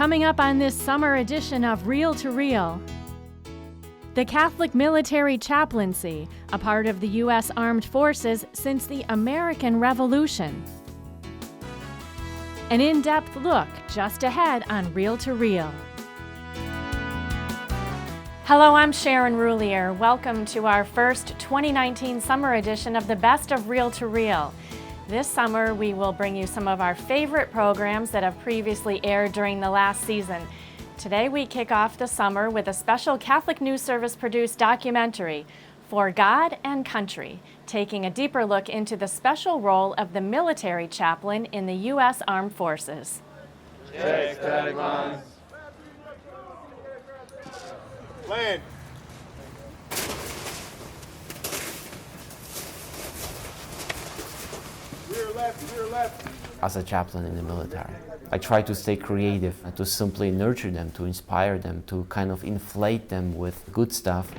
Coming up on this summer edition of Reel to Reel, the Catholic Military Chaplaincy, a part of the U.S. Armed Forces since the American Revolution. An in-depth look just ahead on Reel to Reel. Hello, I'm Sharon Roulier. Welcome to our first 2019 summer edition of the Best of Reel to Reel. This summer, we will bring you some of our favorite programs that have previously aired during the last season. Today, we kick off the summer with a special Catholic News Service produced documentary, For God and Country, taking a deeper look into the special role of the military chaplain in the U.S. Armed Forces. Check static lines. Land. Rear left. As a chaplain in the military, I try to stay creative and to simply nurture them, to inspire them, to kind of inflate them with good stuff.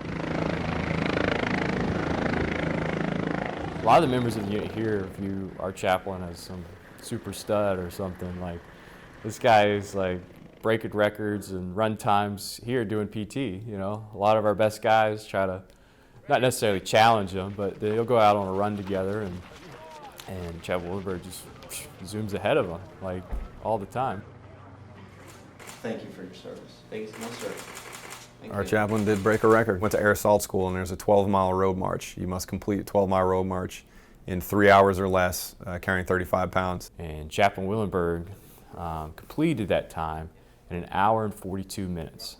A lot of the members of the unit here view our chaplain as some super stud or something. Like, this guy is like breaking records and run times here doing PT, you know. A lot of our best guys try to, not necessarily challenge him, but they'll go out on a run together, and Chaplain Willenberg just zooms ahead of them, like, all the time. Thank you for your service. Thanks, no sir. Our chaplain did break a record. Went to Air Assault School, and there's a 12-mile road march. You must complete a 12-mile road march in 3 hours or less, carrying 35 pounds. And Chaplain Willenberg completed that time in 1 hour and 42 minutes.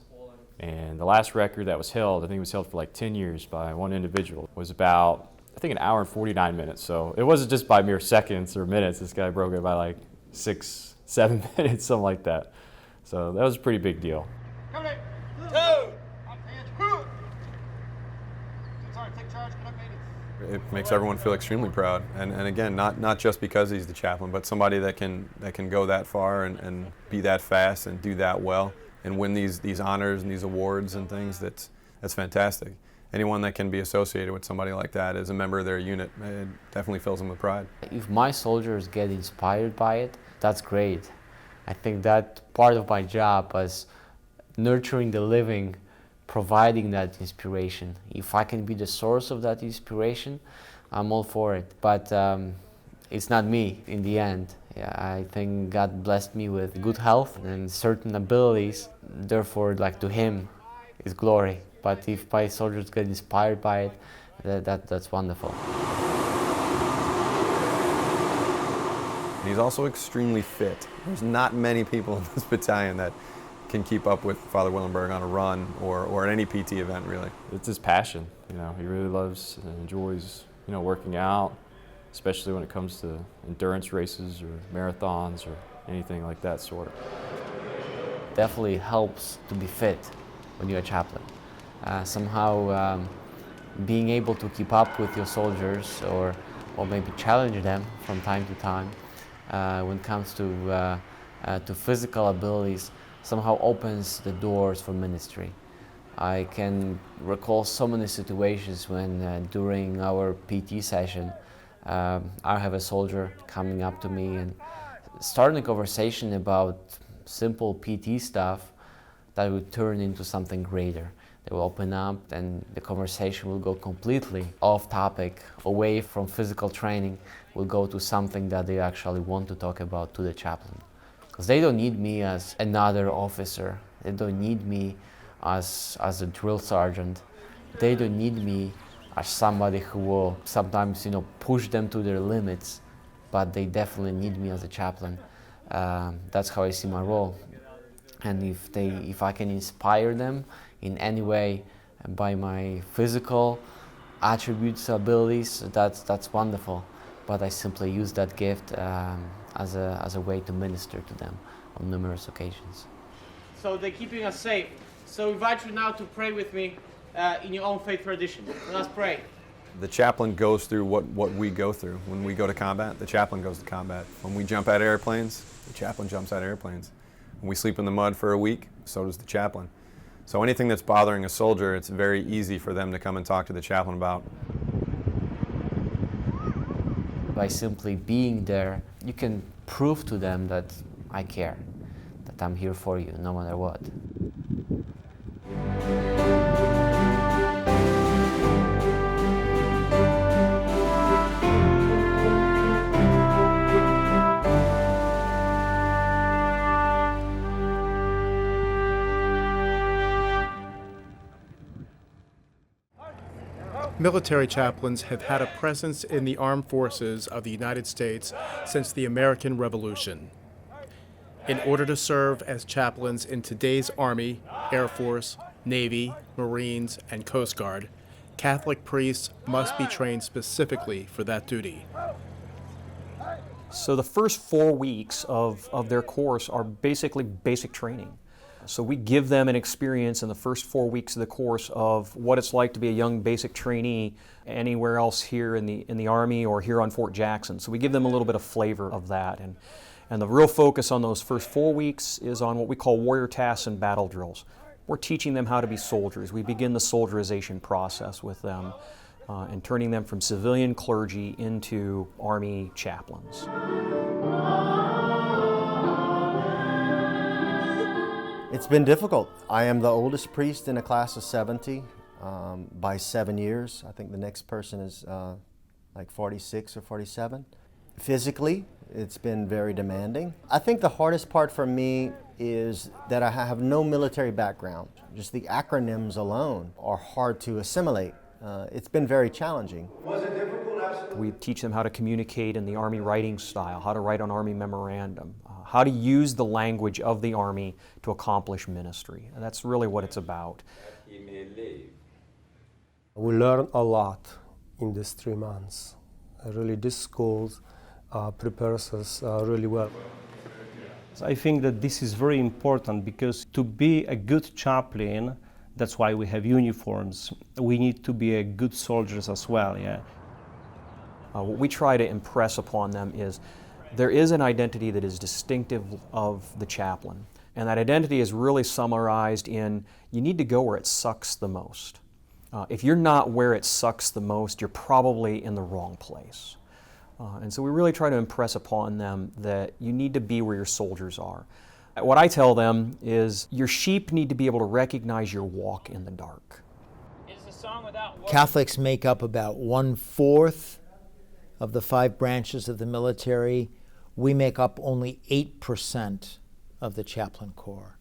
And the last record that was held, I think it was held for like 10 years by one individual, was about, I think, 1 hour and 49 minutes. So it wasn't just by mere seconds or minutes. This guy broke it by like 6, 7 minutes, something like that. So that was a pretty big deal. It makes everyone feel extremely proud, and again, not just because he's the chaplain, but somebody that can go that far and be that fast and do that well and win these honors and these awards and things. That's fantastic. Anyone that can be associated with somebody like that as a member of their unit, it definitely fills them with pride. If my soldiers get inspired by it, that's great. I think that part of my job was nurturing the living, providing that inspiration. If I can be the source of that inspiration, I'm all for it. But it's not me in the end. Yeah, I think God blessed me with good health and certain abilities. Therefore, like, to Him is glory. But if my soldiers get inspired by it, that's wonderful. He's also extremely fit. There's not many people in this battalion that can keep up with Father Willenberg on a run or at any PT event, really. It's his passion, you know. He really loves and enjoys, you know, working out, especially when it comes to endurance races or marathons or anything like that sort. Definitely helps to be fit when you're a chaplain. Somehow being able to keep up with your soldiers or maybe challenge them from time to time when it comes to physical abilities somehow opens the doors for ministry. I can recall so many situations when during our PT session I have a soldier coming up to me and starting a conversation about simple PT stuff that would turn into something greater. They will open up and the conversation will go completely off topic, away from physical training, will go to something that they actually want to talk about to the chaplain. Because they don't need me as another officer. They don't need me as a drill sergeant. They don't need me as somebody who will sometimes, you know, push them to their limits, but they definitely need me as a chaplain. That's how I see my role. And if I can inspire them in any way by my physical attributes, abilities, that's wonderful. But I simply use that gift as a way to minister to them on numerous occasions. So they're keeping us safe. So I invite you now to pray with me in your own faith tradition. Let's pray. The chaplain goes through what we go through. When we go to combat, the chaplain goes to combat. When we jump out of airplanes, the chaplain jumps out of airplanes. When we sleep in the mud for a week, so does the chaplain. So anything that's bothering a soldier, it's very easy for them to come and talk to the chaplain about. By simply being there, you can prove to them that I care, that that I'm here for you no matter what. Military chaplains have had a presence in the armed forces of the United States since the American Revolution. In order to serve as chaplains in today's Army, Air Force, Navy, Marines, and Coast Guard, Catholic priests must be trained specifically for that duty. So the first 4 weeks of their course are basically basic training. So we give them an experience in the first 4 weeks of the course of what it's like to be a young basic trainee anywhere else here in the Army or here on Fort Jackson. So we give them a little bit of flavor of that. And the real focus on those first 4 weeks is on what we call warrior tasks and battle drills. We're teaching them how to be soldiers. We begin the soldierization process with them and turning them from civilian clergy into Army chaplains. It's been difficult. I am the oldest priest in a class of 70 by 7 years. I think the next person is like 46 or 47. Physically, it's been very demanding. I think the hardest part for me is that I have no military background. Just the acronyms alone are hard to assimilate. It's been very challenging. We teach them how to communicate in the Army writing style, how to write an Army memorandum, how to use the language of the Army to accomplish ministry. And that's really what it's about. We learn a lot in these 3 months. Really, this school prepares us really well. I think that this is very important because to be a good chaplain, that's why we have uniforms. We need to be a good soldiers as well, yeah. What we try to impress upon them is there is an identity that is distinctive of the chaplain. And that identity is really summarized in you need to go where it sucks the most. If you're not where it sucks the most, you're probably in the wrong place. And so we really try to impress upon them that you need to be where your soldiers are. What I tell them is your sheep need to be able to recognize your walk in the dark. Catholics make up about 1/4 of the 5 branches of the military. We make up only 8% of the chaplain corps.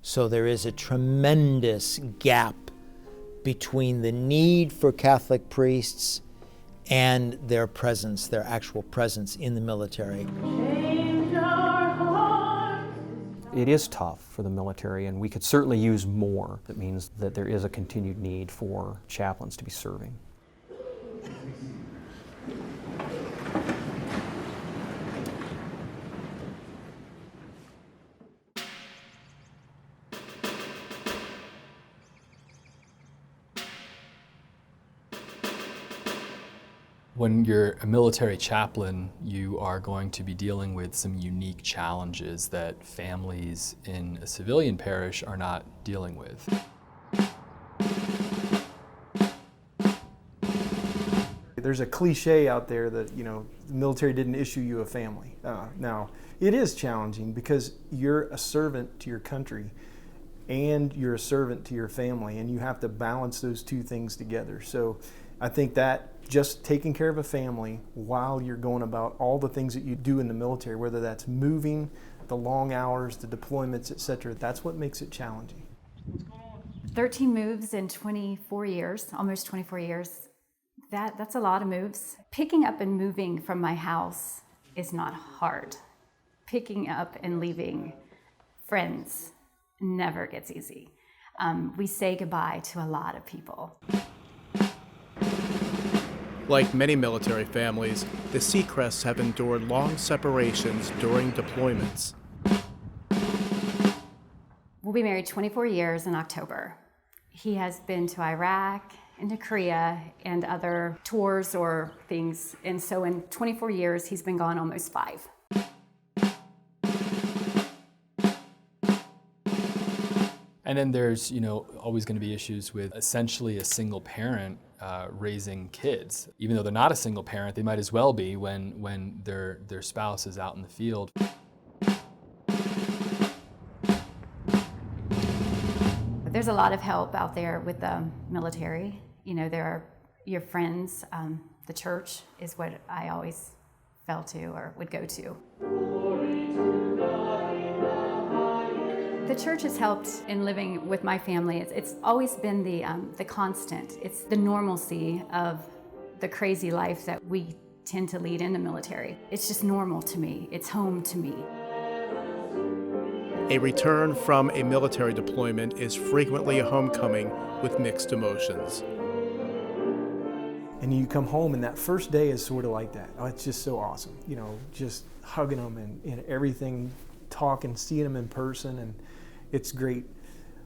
So there is a tremendous gap between the need for Catholic priests and their presence, their actual presence in the military. It is tough for the military, and we could certainly use more. That means that there is a continued need for chaplains to be serving. When you're a military chaplain, you are going to be dealing with some unique challenges that families in a civilian parish are not dealing with. There's a cliche out there that, the military didn't issue you a family. Now, it is challenging because you're a servant to your country and you're a servant to your family, and you have to balance those 2 things together. So I think that just taking care of a family while you're going about all the things that you do in the military, whether that's moving, the long hours, the deployments, etc., that's what makes it challenging. 13 moves in 24 years, almost 24 years. That's a lot of moves. Picking up and moving from my house is not hard. Picking up and leaving friends never gets easy. We say goodbye to a lot of people. Like many military families, the Seacrests have endured long separations during deployments. We'll be married 24 years in October. He has been to Iraq and to Korea and other tours or things. And so in 24 years, he's been gone almost 5. And then there's, always going to be issues with essentially a single parent raising kids. Even though they're not a single parent, they might as well be when their spouse is out in the field. There's a lot of help out there with the military. You know, there are your friends. The church is what I always fell to or would go to. The church has helped in living with my family. It's always been the constant. It's the normalcy of the crazy life that we tend to lead in the military. It's just normal to me. It's home to me. A return from a military deployment is frequently a homecoming with mixed emotions. And you come home and that first day is sort of like that. Oh, it's just so awesome. You know, just hugging them and everything, talking, seeing them in person, and it's great.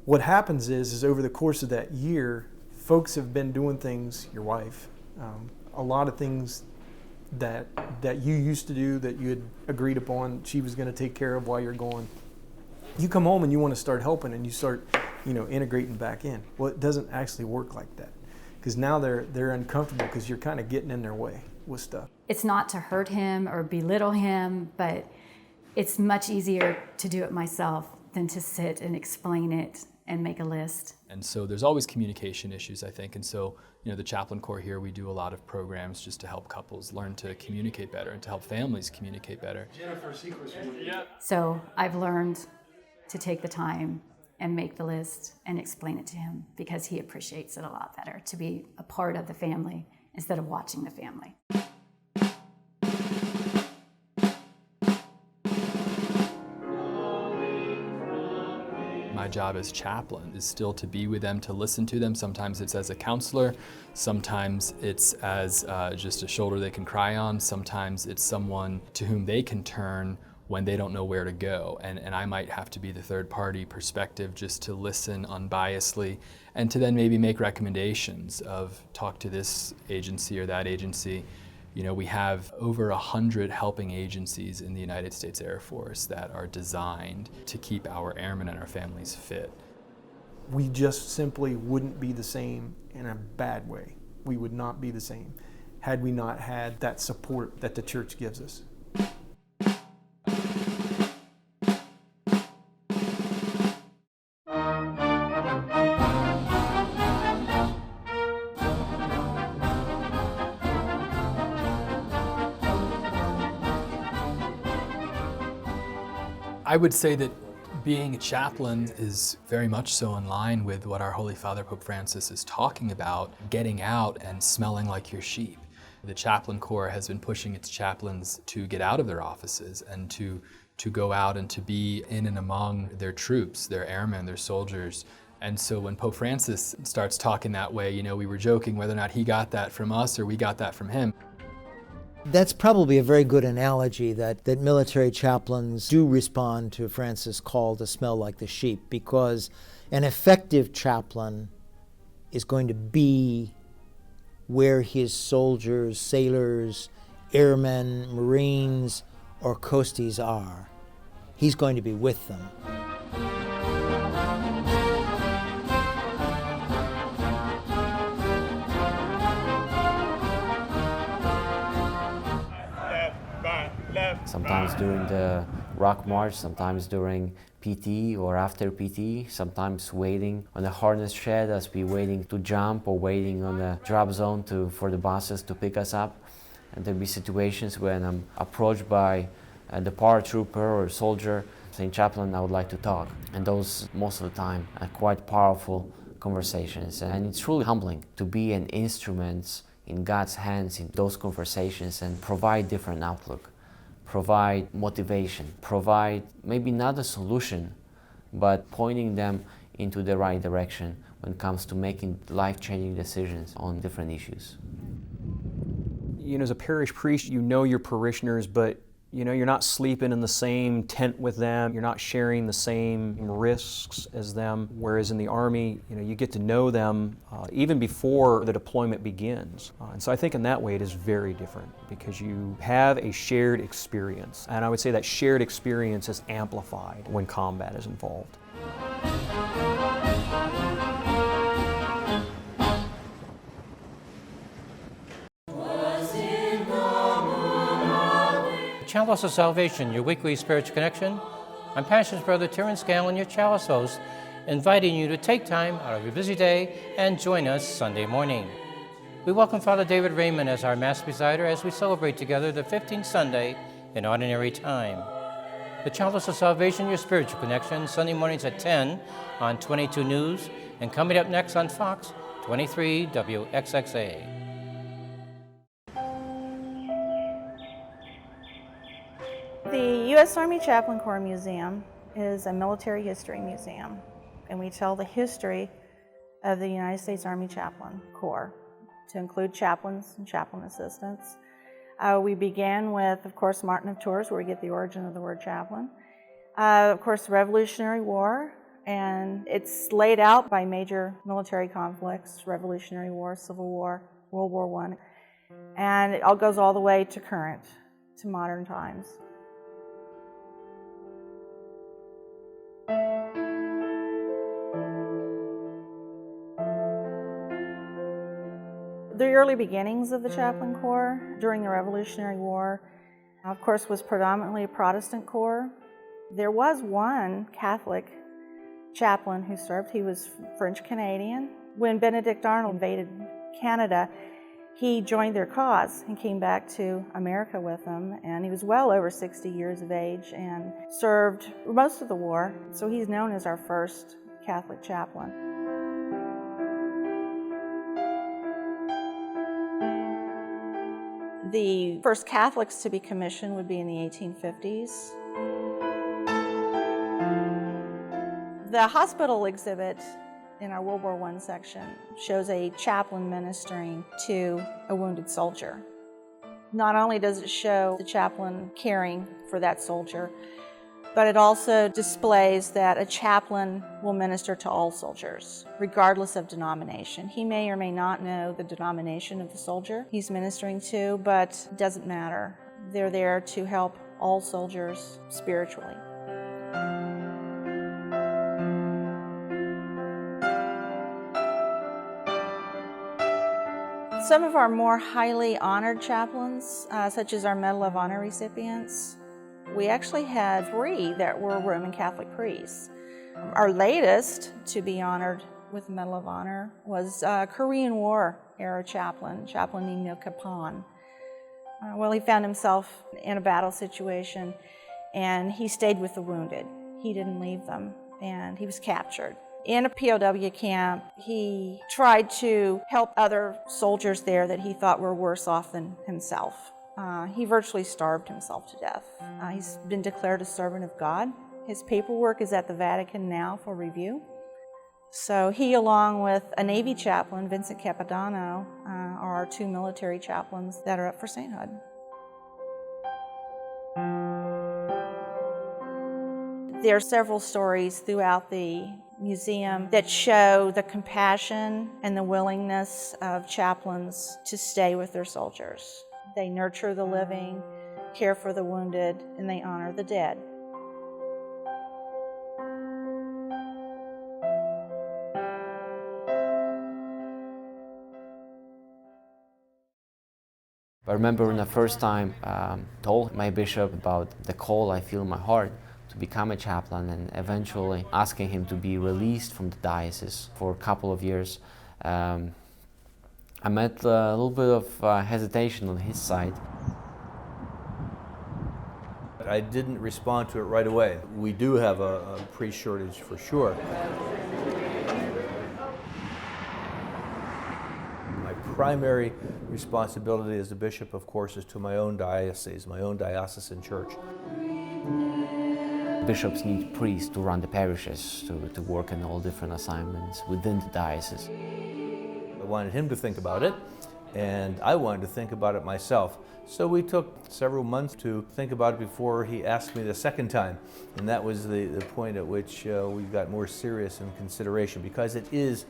What happens is over the course of that year, folks have been doing things, your wife, a lot of things that you used to do that you had agreed upon she was going to take care of while you're going. You come home and you want to start helping and you start, you know, integrating back in. Well, it doesn't actually work like that because now they're uncomfortable because you're kind of getting in their way with stuff. It's not to hurt him or belittle him, but it's much easier to do it myself than to sit and explain it and make a list. And so there's always communication issues, I think. And so, you know, the Chaplain Corps here, we do a lot of programs just to help couples learn to communicate better and to help families communicate better. So I've learned to take the time and make the list and explain it to him because he appreciates it a lot better to be a part of the family instead of watching the family. My job as chaplain is still to be with them, to listen to them. Sometimes it's as a counselor, sometimes it's as just a shoulder they can cry on, sometimes it's someone to whom they can turn when they don't know where to go. And I might have to be the third party perspective just to listen unbiasedly and to then maybe make recommendations of talk to this agency or that agency. You know, we have over 100 helping agencies in the United States Air Force that are designed to keep our airmen and our families fit. We just simply wouldn't be the same in a bad way. We would not be the same had we not had that support that the church gives us. I would say that being a chaplain is very much so in line with what our Holy Father Pope Francis is talking about, getting out and smelling like your sheep. The Chaplain Corps has been pushing its chaplains to get out of their offices and to go out and to be in and among their troops, their airmen, their soldiers. And so when Pope Francis starts talking that way, you know, we were joking whether or not he got that from us or we got that from him. That's probably a very good analogy that military chaplains do respond to Francis' call to smell like the sheep, because an effective chaplain is going to be where his soldiers, sailors, airmen, Marines, or coasties are. He's going to be with them. Sometimes during the rock march, sometimes during PT or after PT, sometimes waiting on the harness shed as we waiting to jump or waiting on the drop zone for the buses to pick us up. And there'll be situations when I'm approached by the paratrooper or soldier saying, "Chaplain, I would like to talk." And those, most of the time, are quite powerful conversations. And it's truly humbling to be an instrument in God's hands in those conversations and provide different outlook. Provide motivation, provide maybe not a solution, but pointing them into the right direction when it comes to making life-changing decisions on different issues. You know, as a parish priest, you know your parishioners, but you know, you're not sleeping in the same tent with them, you're not sharing the same risks as them, whereas in the Army, you know, you get to know them even before the deployment begins. And so I think in that way it is very different because you have a shared experience, and I would say that shared experience is amplified when combat is involved. Chalice of Salvation, your weekly spiritual connection. I'm Pastor's Brother Terrence Gallon, your Chalice host, inviting you to take time out of your busy day and join us Sunday morning. We welcome Father David Raymond as our Mass presider as we celebrate together the 15th Sunday in Ordinary Time. The Chalice of Salvation, your spiritual connection, Sunday mornings at 10 on 22 News, and coming up next on Fox 23 WXXA. The U.S. Army Chaplain Corps Museum is a military history museum, and we tell the history of the United States Army Chaplain Corps, to include chaplains and chaplain assistants. We began with, of course, Martin of Tours, where we get the origin of the word chaplain. Of course, the Revolutionary War, and it's laid out by major military conflicts: Revolutionary War, Civil War, World War I, and it all goes all the way to current, to modern times. The early beginnings of the Chaplain Corps during the Revolutionary War, of course, was predominantly a Protestant corps. There was one Catholic chaplain who served. He was French-Canadian. When Benedict Arnold invaded Canada, he joined their cause and came back to America with them, and he was well over 60 years of age and served most of the war, so he's known as our first Catholic chaplain. The first Catholics to be commissioned would be in the 1850s. The hospital exhibit in our World War I section shows a chaplain ministering to a wounded soldier. Not only does it show the chaplain caring for that soldier, but it also displays that a chaplain will minister to all soldiers, regardless of denomination. He may or may not know the denomination of the soldier he's ministering to, but it doesn't matter. They're there to help all soldiers spiritually. Some of our more highly honored chaplains, such as our Medal of Honor recipients, we actually had 3 that were Roman Catholic priests. Our latest to be honored with the Medal of Honor was a Korean War era chaplain named Neil Kapan. Well, he found himself in a battle situation, and he stayed with the wounded. He didn't leave them, and he was captured. In a POW camp, he tried to help other soldiers there that he thought were worse off than himself. He virtually starved himself to death. He's been declared a servant of God. His paperwork is at the Vatican now for review. So he, along with a Navy chaplain, Vincent Capodanno, are our 2 military chaplains that are up for sainthood. There are several stories throughout the museum that show the compassion and the willingness of chaplains to stay with their soldiers. They nurture the living, care for the wounded, and they honor the dead. I remember when I first time told my bishop about the call I feel in my heart to become a chaplain, and eventually asking him to be released from the diocese for a couple of years. I met a little bit of hesitation on his side. I didn't respond to it right away. We do have a priest shortage for sure. My primary responsibility as a bishop, of course, is to my own diocese, my own diocesan church. Bishops need priests to run the parishes, to work in all different assignments within the diocese. I wanted him to think about it, and I wanted to think about it myself. So we took several months to think about it before he asked me the second time. And that was the point at which we got more serious in consideration, because it is,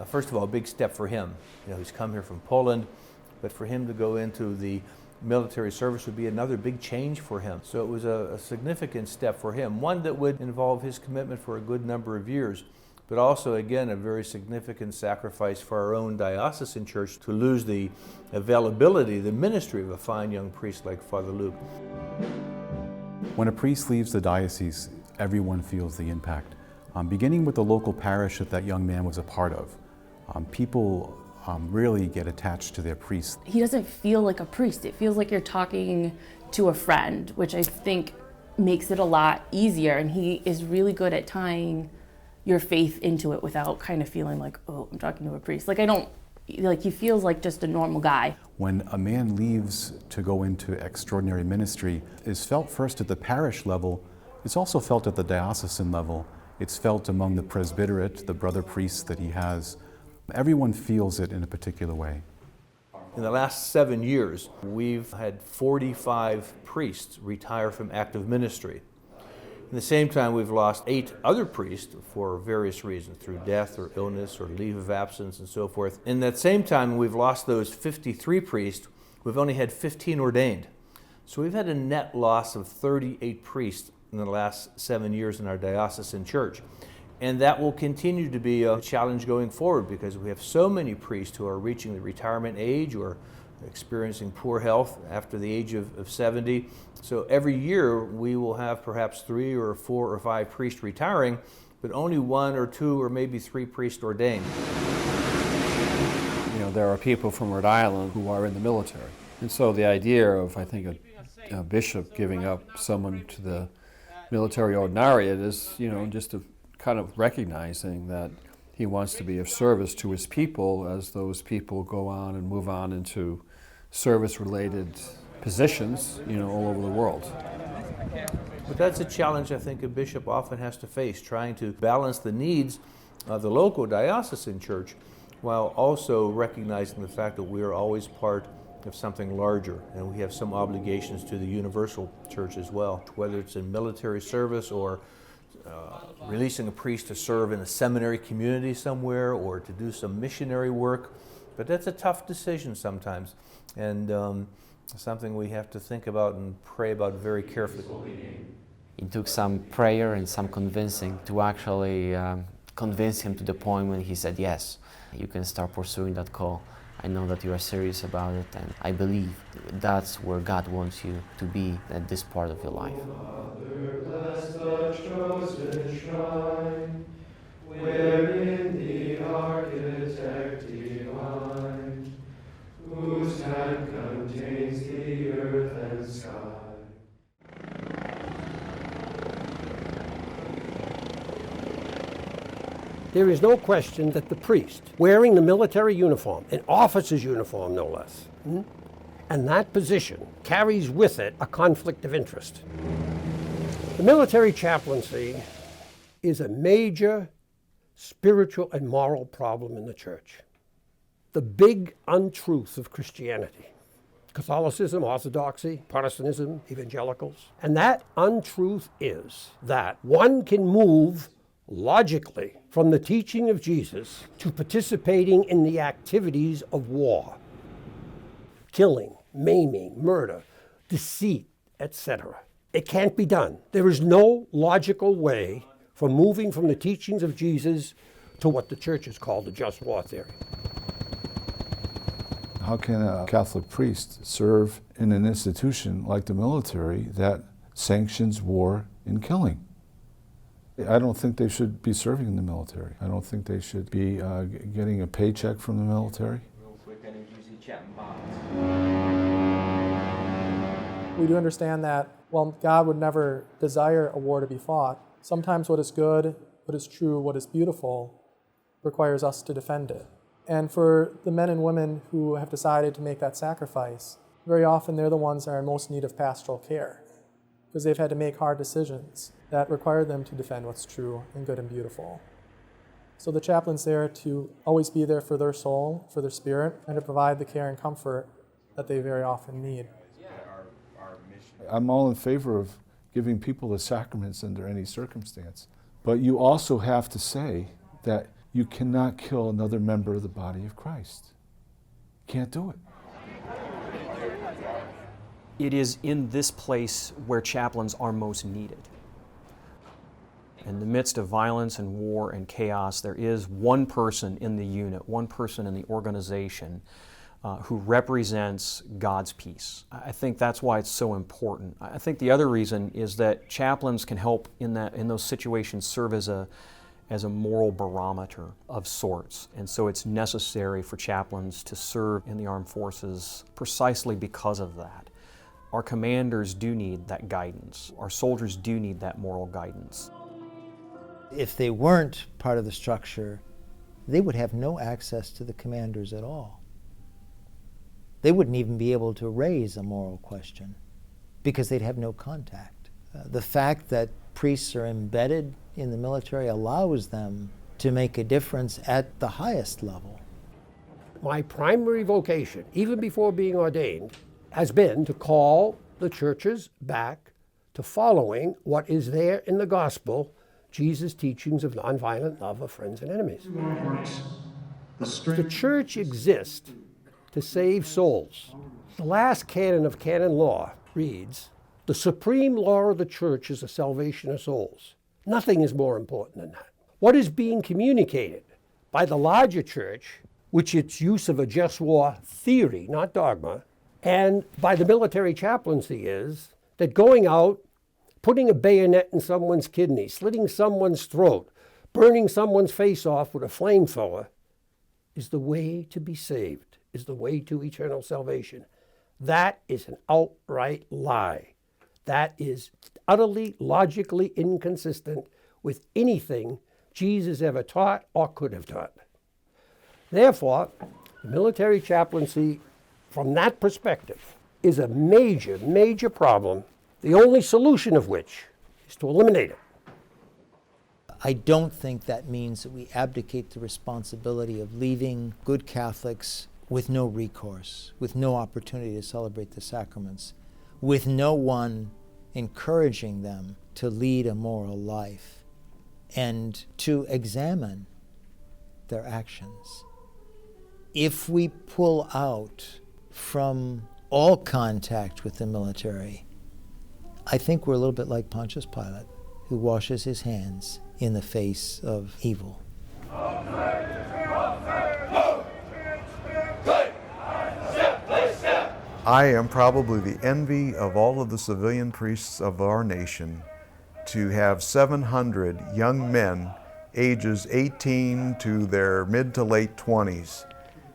first of all, a big step for him. You know, he's come here from Poland, but for him to go into the military service would be another big change for him. So it was a significant step for him, one that would involve his commitment for a good number of years, but also, again, a very significant sacrifice for our own diocesan church to lose the availability, the ministry of a fine young priest like Father Luke. When a priest leaves the diocese, everyone feels the impact. beginning with the local parish that young man was a part of. People really get attached to their priest. He doesn't feel like a priest. It feels like you're talking to a friend, which I think makes it a lot easier. And he is really good at tying your faith into it without kind of feeling like, oh, I'm talking to a priest. He feels like just a normal guy. When a man leaves to go into extraordinary ministry, it's felt first at the parish level. It's also felt at the diocesan level. It's felt among the presbyterate, the brother priests that he has. Everyone feels it in a particular way. In the last 7 years, we've had 45 priests retire from active ministry. In the same time, we've lost 8 other priests for various reasons, through death or illness or leave of absence and so forth. In that same time, we've lost those 53 priests. We've only had 15 ordained. So we've had a net loss of 38 priests in the last 7 years in our diocesan church. And that will continue to be a challenge going forward because we have so many priests who are reaching the retirement age or experiencing poor health after the age of 70. So every year we will have perhaps 3 or 4 or 5 priests retiring, but only 1 or 2 or maybe 3 priests ordained. You know, there are people from Rhode Island who are in the military. And so the idea of, I think, a bishop giving up someone to the military ordinariate is, you know, just a kind of recognizing that he wants to be of service to his people as those people go on and move on into service-related positions, you know, all over the world. But that's a challenge I think a bishop often has to face, trying to balance the needs of the local diocesan church while also recognizing the fact that we are always part of something larger and we have some obligations to the universal church as well, whether it's in military service or releasing a priest to serve in a seminary community somewhere or to do some missionary work. But that's a tough decision sometimes, and something we have to think about and pray about very carefully. It took some prayer and some convincing to actually convince him to the point when he said, yes, you can start pursuing that call. I know that you are serious about it, and I believe that's where God wants you to be at this part of your life. Bless the chosen shrine, wherein the architect divine, whose hand contains the earth and sky. There is no question that the priest, wearing the military uniform, an officer's uniform no less, and that position carries with it a conflict of interest. The military chaplaincy is a major spiritual and moral problem in the church. The big untruth of Christianity, Catholicism, Orthodoxy, Protestantism, evangelicals, and that untruth is that one can move logically from the teaching of Jesus to participating in the activities of war, killing, maiming, murder, deceit, etc. It can't be done. There is no logical way for moving from the teachings of Jesus to what the church has called the just war theory. How can a Catholic priest serve in an institution like the military that sanctions war and killing? I don't think they should be serving in the military. I don't think they should be getting a paycheck from the military. We do understand that, while God would never desire a war to be fought, sometimes what is good, what is true, what is beautiful requires us to defend it. And for the men and women who have decided to make that sacrifice, very often they're the ones that are in most need of pastoral care, because they've had to make hard decisions that require them to defend what's true and good and beautiful. So the chaplain's there to always be there for their soul, for their spirit, and to provide the care and comfort that they very often need. I'm all in favor of giving people the sacraments under any circumstance, but you also have to say that you cannot kill another member of the body of Christ. Can't do it. It is in this place where chaplains are most needed. In the midst of violence and war and chaos, there is one person in the unit, one person in the organization who represents God's peace. I think that's why it's so important. I think the other reason is that chaplains can help in those situations serve as as a moral barometer of sorts. And so it's necessary for chaplains to serve in the armed forces precisely because of that. Our commanders do need that guidance. Our soldiers do need that moral guidance. If they weren't part of the structure, they would have no access to the commanders at all. They wouldn't even be able to raise a moral question because they'd have no contact. The fact that priests are embedded in the military allows them to make a difference at the highest level. My primary vocation, even before being ordained, has been to call the churches back to following what is there in the gospel, Jesus' teachings of nonviolent love of friends and enemies. The church exists to save souls. The last canon of canon law reads, "The supreme law of the church is the salvation of souls." Nothing is more important than that. What is being communicated by the larger church, which its use of a just war theory, not dogma, and by the military chaplaincy is that going out, putting a bayonet in someone's kidney, slitting someone's throat, burning someone's face off with a flamethrower is the way to be saved, is the way to eternal salvation. That is an outright lie. That is utterly logically inconsistent with anything Jesus ever taught or could have taught. Therefore, the military chaplaincy, from that perspective, is a major, major problem, the only solution of which is to eliminate it. I don't think that means that we abdicate the responsibility of leaving good Catholics with no recourse, with no opportunity to celebrate the sacraments, with no one encouraging them to lead a moral life and to examine their actions. If we pull out from all contact with the military, I think we're a little bit like Pontius Pilate, who washes his hands in the face of evil. I am probably the envy of all of the civilian priests of our nation to have 700 young men, ages 18 to their mid to late 20s,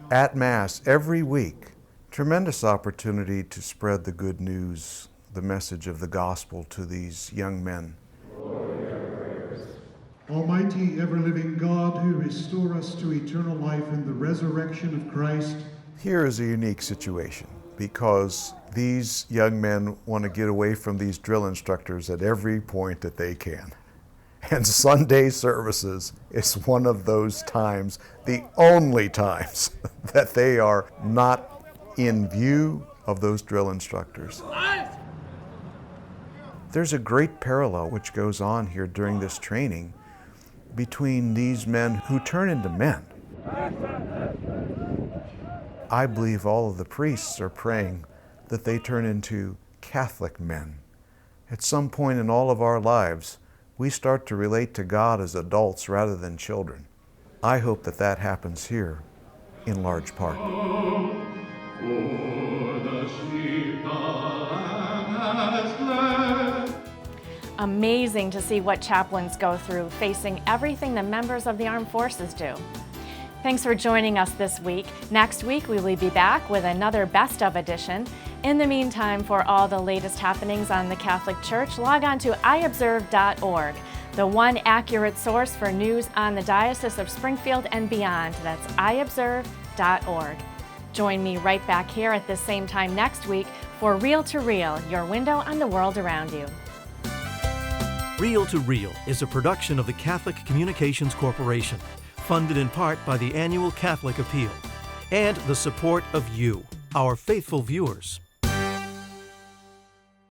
at Mass every week. Tremendous opportunity to spread the good news, the message of the gospel to these young men. Almighty, ever-living God, who restore us to eternal life in the resurrection of Christ. Here is a unique situation because these young men want to get away from these drill instructors at every point that they can. And Sunday services is one of those times, the only times, that they are not in view of those drill instructors. There's a great parallel which goes on here during this training between these men who turn into men. I believe all of the priests are praying that they turn into Catholic men. At some point in all of our lives, we start to relate to God as adults rather than children. I hope that that happens here in large part. Amazing to see what chaplains go through, facing everything the members of the armed forces do. Thanks for joining us this week. Next week, we will be back with another Best of edition. In the meantime, for all the latest happenings on the Catholic Church, log on to iobserve.org, the one accurate source for news on the Diocese of Springfield and beyond. That's iobserve.org. Join me right back here at this same time next week for Real to Real, your window on the world around you. Real to Real is a production of the Catholic Communications Corporation, funded in part by the annual Catholic Appeal, and the support of you, our faithful viewers.